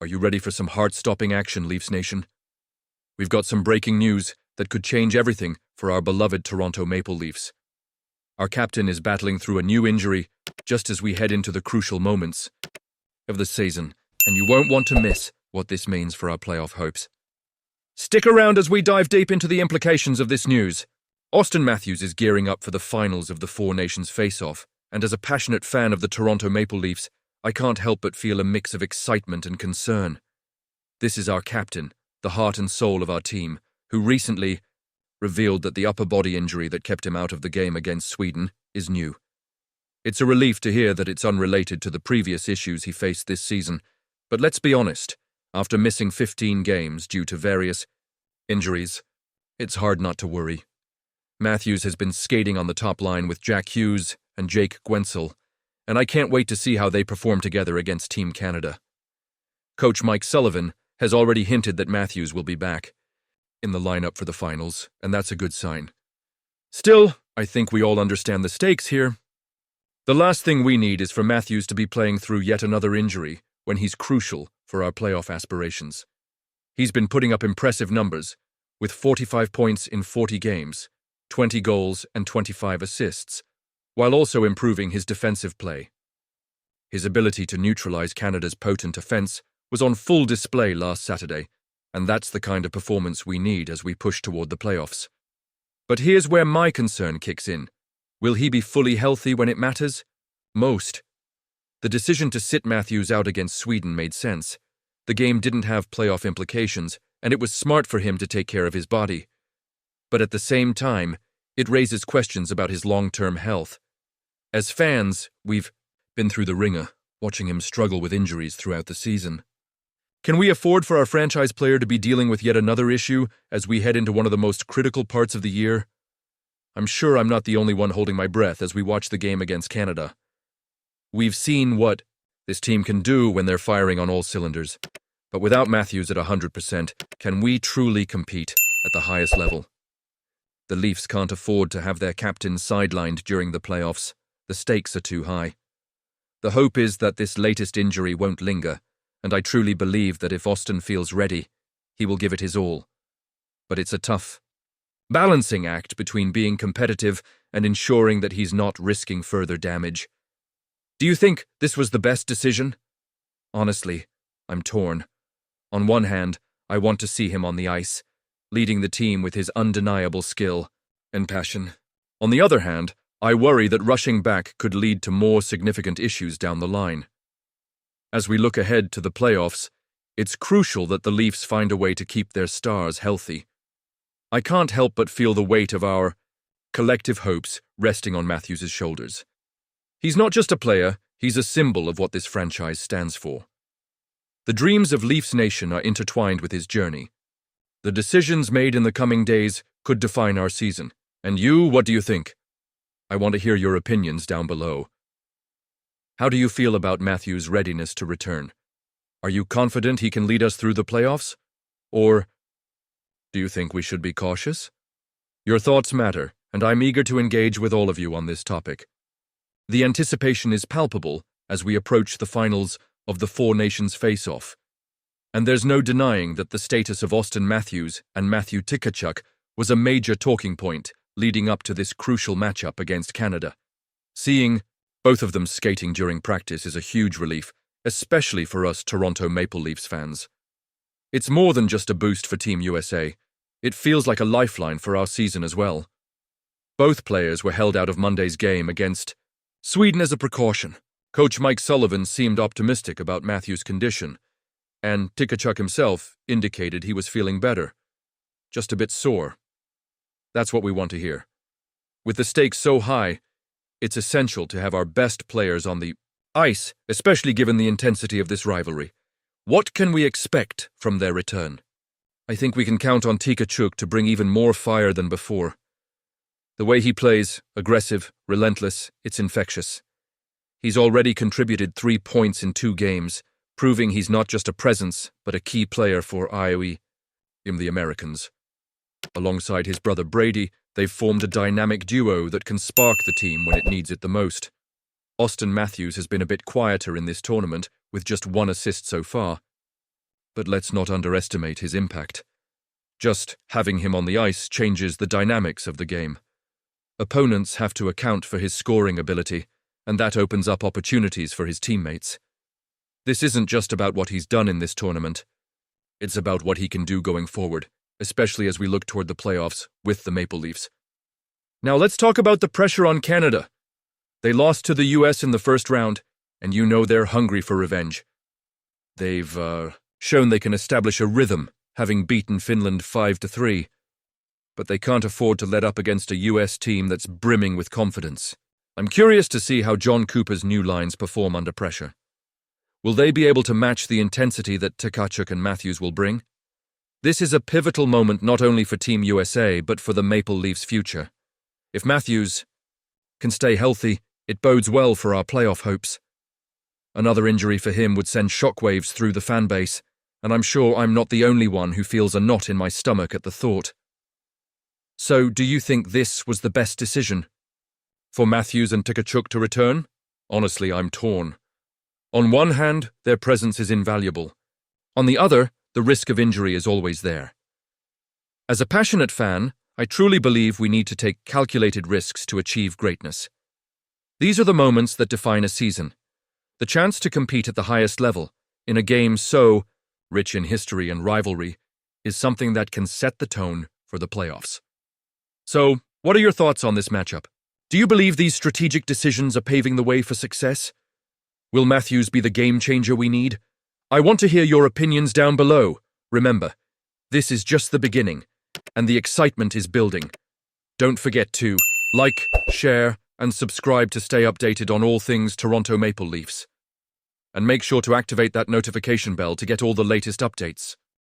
Are you ready for some heart-stopping action, Leafs Nation? We've got some breaking news that could change everything for our beloved Toronto Maple Leafs. Our captain is battling through a new injury just as we head into the crucial moments of the season, and you won't want to miss what this means for our playoff hopes. Stick around as we dive deep into the implications of this news. Auston Matthews is gearing up for the finals of the Four Nations face-off, and as a passionate fan of the Toronto Maple Leafs, I can't help but feel a mix of excitement and concern. This is our captain, the heart and soul of our team, who recently revealed that the upper body injury that kept him out of the game against Sweden is new. It's a relief to hear that it's unrelated to the previous issues he faced this season, but let's be honest, after missing 15 games due to various injuries, it's hard not to worry. Matthews has been skating on the top line with Jack Hughes and Jake Guentzel, and I can't wait to see how they perform together against Team Canada. Coach Mike Sullivan has already hinted that Matthews will be back in the lineup for the finals, and that's a good sign. Still, I think we all understand the stakes here. The last thing we need is for Matthews to be playing through yet another injury when he's crucial for our playoff aspirations. He's been putting up impressive numbers, with 45 points in 40 games, 20 goals and 25 assists, while also improving his defensive play. His ability to neutralize Canada's potent offense was on full display last Saturday, and that's the kind of performance we need as we push toward the playoffs. But here's where my concern kicks in. Will he be fully healthy when it matters? Most. The decision to sit Matthews out against Sweden made sense. The game didn't have playoff implications, and it was smart for him to take care of his body. But at the same time, it raises questions about his long-term health. As fans, we've been through the ringer, watching him struggle with injuries throughout the season. Can we afford for our franchise player to be dealing with yet another issue as we head into one of the most critical parts of the year? I'm sure I'm not the only one holding my breath as we watch the game against Canada. We've seen what this team can do when they're firing on all cylinders. But without Matthews at 100%, can we truly compete at the highest level? The Leafs can't afford to have their captain sidelined during the playoffs. The stakes are too high. The hope is that this latest injury won't linger, and I truly believe that if Auston feels ready, he will give it his all. But it's a tough balancing act between being competitive and ensuring that he's not risking further damage. Do you think this was the best decision? Honestly, I'm torn. On one hand, I want to see him on the ice, leading the team with his undeniable skill and passion. On the other hand, I worry that rushing back could lead to more significant issues down the line. As we look ahead to the playoffs, it's crucial that the Leafs find a way to keep their stars healthy. I can't help but feel the weight of our collective hopes resting on Matthews' shoulders. He's not just a player, he's a symbol of what this franchise stands for. The dreams of Leafs Nation are intertwined with his journey. The decisions made in the coming days could define our season. And you, what do you think? I want to hear your opinions down below. How do you feel about Matthews' readiness to return? Are you confident he can lead us through the playoffs? Or do you think we should be cautious? Your thoughts matter, and I'm eager to engage with all of you on this topic. The anticipation is palpable as we approach the finals of the Four Nations face-off. And there's no denying that the status of Auston Matthews and Matthew Tkachuk was a major talking point leading up to this crucial matchup against Canada. Seeing both of them skating during practice is a huge relief, especially for us Toronto Maple Leafs fans. It's more than just a boost for Team USA. It feels like a lifeline for our season as well. Both players were held out of Monday's game against Sweden as a precaution. Coach Mike Sullivan seemed optimistic about Matthews' condition, and Tkachuk himself indicated he was feeling better, just a bit sore. That's what we want to hear. With the stakes so high, it's essential to have our best players on the ice, especially given the intensity of this rivalry. What can we expect from their return? I think we can count on Tkachuk to bring even more fire than before. The way he plays, aggressive, relentless, it's infectious. He's already contributed 3 points in 2 games, proving he's not just a presence, but a key player for IOE, the Americans. Alongside his brother Brady, they've formed a dynamic duo that can spark the team when it needs it the most. Auston Matthews has been a bit quieter in this tournament, with just 1 assist so far. but let's not underestimate his impact. Just having him on the ice changes the dynamics of the game. Opponents have to account for his scoring ability, and that opens up opportunities for his teammates. This isn't just about what he's done in this tournament. It's about what he can do going forward, especially as we look toward the playoffs with the Maple Leafs. Now let's talk about the pressure on Canada. They lost to the US in the first round, and you know they're hungry for revenge. They've shown they can establish a rhythm, having beaten Finland 5-3. But they can't afford to let up against a US team that's brimming with confidence. I'm curious to see how John Cooper's new lines perform under pressure. Will they be able to match the intensity that Tkachuk and Matthews will bring? This is a pivotal moment not only for Team USA, but for the Maple Leafs' future. If Matthews can stay healthy, it bodes well for our playoff hopes. Another injury for him would send shockwaves through the fanbase, and I'm sure I'm not the only one who feels a knot in my stomach at the thought. So, do you think this was the best decision? For Matthews and Tkachuk to return? Honestly, I'm torn. On one hand, their presence is invaluable. On the other, the risk of injury is always there. As a passionate fan, I truly believe we need to take calculated risks to achieve greatness. These are the moments that define a season. The chance to compete at the highest level, in a game so rich in history and rivalry, is something that can set the tone for the playoffs. So, what are your thoughts on this matchup? Do you believe these strategic decisions are paving the way for success? Will Matthews be the game changer we need? I want to hear your opinions down below. Remember, this is just the beginning, and the excitement is building. Don't forget to like, share, and subscribe to stay updated on all things Toronto Maple Leafs. And make sure to activate that notification bell to get all the latest updates.